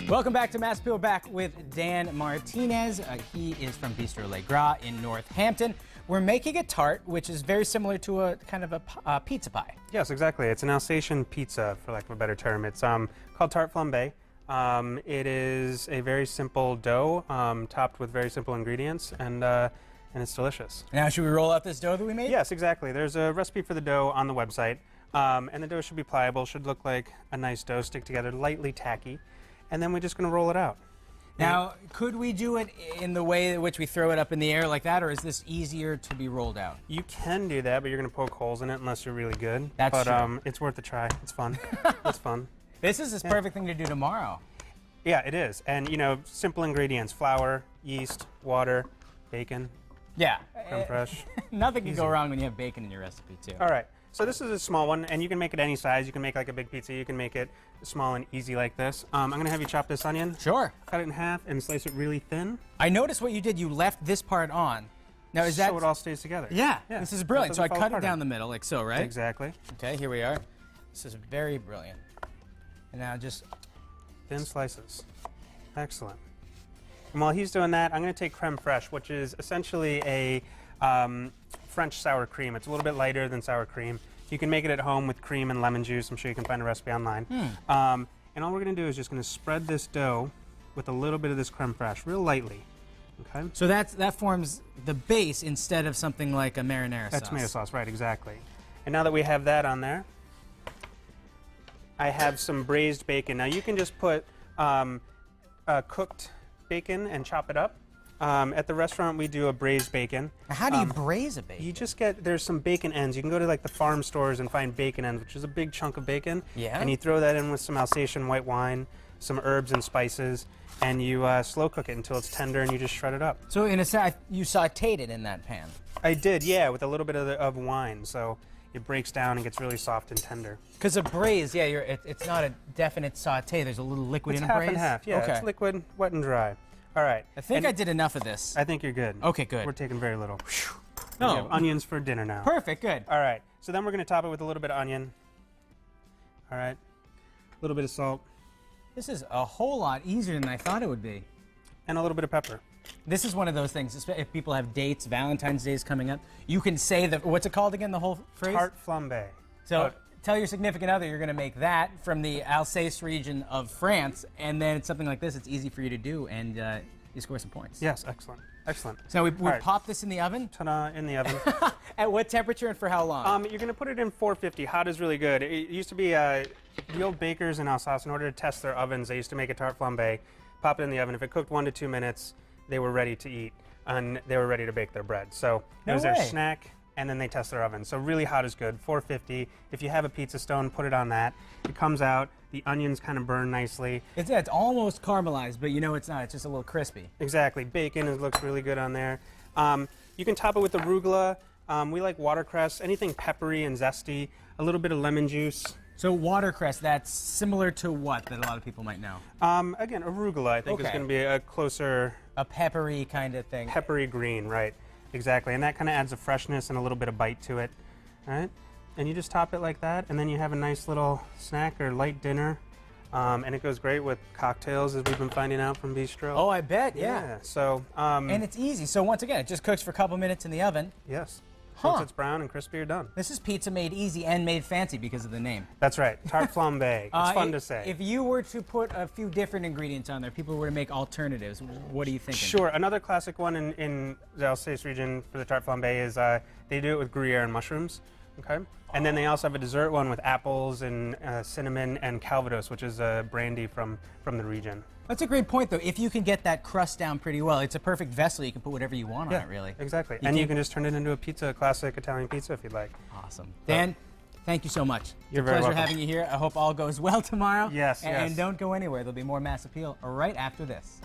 Welcome back to Mass Appeal, back with Dan Martinez. He is from Bistro Gras in Northampton. We're making a tart, which is very similar to a kind of a pizza pie. Yes, exactly. It's an Alsatian pizza, for lack of a better term. It's called Tarte Flambée. It is a very simple dough, topped with very simple ingredients, and it's delicious. Now, should we roll out this dough that we made? Yes, exactly. There's a recipe for the dough on the website, and the dough should be pliable, should look like a nice dough, stick together, lightly tacky, and then we're just going to roll it out. Now, could we do it in the way in which we throw it up in the air like that, or is this easier to be rolled out? You can do that, but you're going to poke holes in it unless you're really good. That's true. But it's worth a try. It's fun. It's fun. This is the perfect thing to do tomorrow. Yeah, it is. And, you know, simple ingredients: flour, yeast, water, bacon. Yeah. Crème fraîche. Nothing can go wrong when you have bacon in your recipe, too. All right. So this is a small one, and you can make it any size. You can make like a big pizza. You can make it small and easy like this. I'm going to have you chop this onion. Sure. Cut it in half and slice it really thin. I noticed what you did. You left this part on. Now, is that... So it all stays together. Yeah. This is brilliant. So I cut it down the middle, like so, right? Exactly. Okay, here we are. This is very brilliant. And now just... Thin slices. Excellent. And while he's doing that, I'm going to take crème fraîche, which is essentially a French sour cream. It's a little bit lighter than sour cream. You can make it at home with cream and lemon juice. I'm sure you can find a recipe online. And all we're going to do is just going to spread this dough with a little bit of this crème fraîche, real lightly. Okay. So that forms the base instead of something like a marinara sauce. That's tomato sauce, right? Exactly. And now that we have that on there, I have some braised bacon. Now you can just put cooked bacon and chop it up. At the restaurant, we do a braised bacon. How do you braise a bacon? You just get, there's some bacon ends. You can go to like the farm stores and find bacon ends, which is a big chunk of bacon. Yeah. And you throw that in with some Alsatian white wine, some herbs and spices, and you slow cook it until it's tender, and you just shred it up. So in a sense, you sauteed it in that pan? I did, yeah, with a little bit of wine. So it breaks down and gets really soft and tender. Because a braise, yeah, it's not a definite saute. There's a little liquid in a braise? Half and half, yeah. Okay. It's liquid, wet and dry. All right. I think I did enough of this. I think you're good. Okay, good. We're taking very little. No. We have onions for dinner now. Perfect, good. All right. So then we're going to top it with a little bit of onion. All right. A little bit of salt. This is a whole lot easier than I thought it would be. And a little bit of pepper. This is one of those things, if people have dates, Valentine's Day is coming up, you can say what's it called again, the whole phrase? Tarte Flambée. So tell your significant other you're going to make that from the Alsace region of France, and then it's something like this. It's easy for you to do, and you score some points. Yes, excellent. Excellent. So we pop this in the oven? Ta-da, in the oven. At what temperature and for how long? You're going to put it in 450. Hot is really good. It used to be the old bakers in Alsace, in order to test their ovens, they used to make a tarte flambée, pop it in the oven. If it cooked 1 to 2 minutes, they were ready to eat, and they were ready to bake their bread. So it was their snack, and then they test their oven. So really hot is good, 450. If you have a pizza stone, put it on that. It comes out, the onions kind of burn nicely. It's almost caramelized, but you know it's not. It's just a little crispy. Exactly. Bacon, it looks really good on there. You can top it with arugula. We like watercress, anything peppery and zesty, a little bit of lemon juice. So watercress, that's similar to what that a lot of people might know? Again, arugula, I think, is going to be a closer... A peppery kind of thing. Peppery green, right. Exactly. And that kind of adds a freshness and a little bit of bite to it. All right? And you just top it like that, and then you have a nice little snack or light dinner. And it goes great with cocktails, as we've been finding out from Bistro. Oh, I bet, yeah. So... and it's easy. So once again, it just cooks for a couple minutes in the oven. Yes. Once it's brown and crispy, you're done. This is pizza made easy and made fancy because of the name. That's right. Tarte Flambée. It's fun to say. If you were to put a few different ingredients on there, people were to make alternatives, what are you thinking? Sure. Another classic one in the Alsace region for the Tarte Flambée is they do it with Gruyere and mushrooms. Okay. And then they also have a dessert one with apples and cinnamon and Calvados, which is a brandy from the region. That's a great point, though. If you can get that crust down pretty well, it's a perfect vessel. You can put whatever you want on it, really. Exactly. And you can just turn it into a pizza, a classic Italian pizza, if you'd like. Awesome. Dan, thank you so much. You're very welcome. Pleasure having you here. I hope all goes well tomorrow. Yes, and don't go anywhere. There'll be more Mass Appeal right after this.